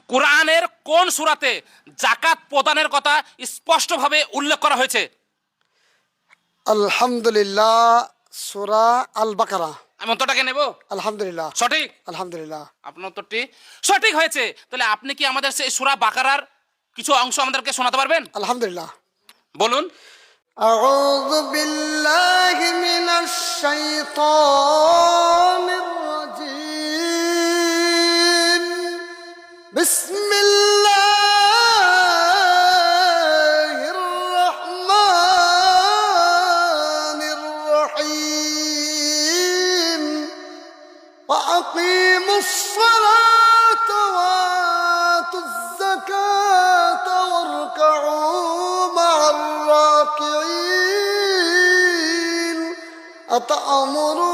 কোরআনের কোন সূরাতে যাকাত প্রদানের কথা স্পষ্টভাবে উল্লেখ করা হয়েছে? আলহামদুলিল্লাহ, সূরা আল বাকারা। আমি উত্তরটাকে নেব? আলহামদুলিল্লাহ। সঠিক। আলহামদুলিল্লাহ। আপনার উত্তরটি সঠিক হয়েছে। তাহলে আপনি কি আমাদের সেই সূরা বাকারার কিছু অংশ আমাদেরকে শোনাতে পারবেন? আলহামদুলিল্লাহ। বলুন। আউযু বিল্লাহি মিনাশ শাইতানির রাজীম। বিসমিল্লাহির রহমানির রহিম। وأقيموا الصلاة وآتوا الزكاة واركعوا مع الراكعين أتأمرون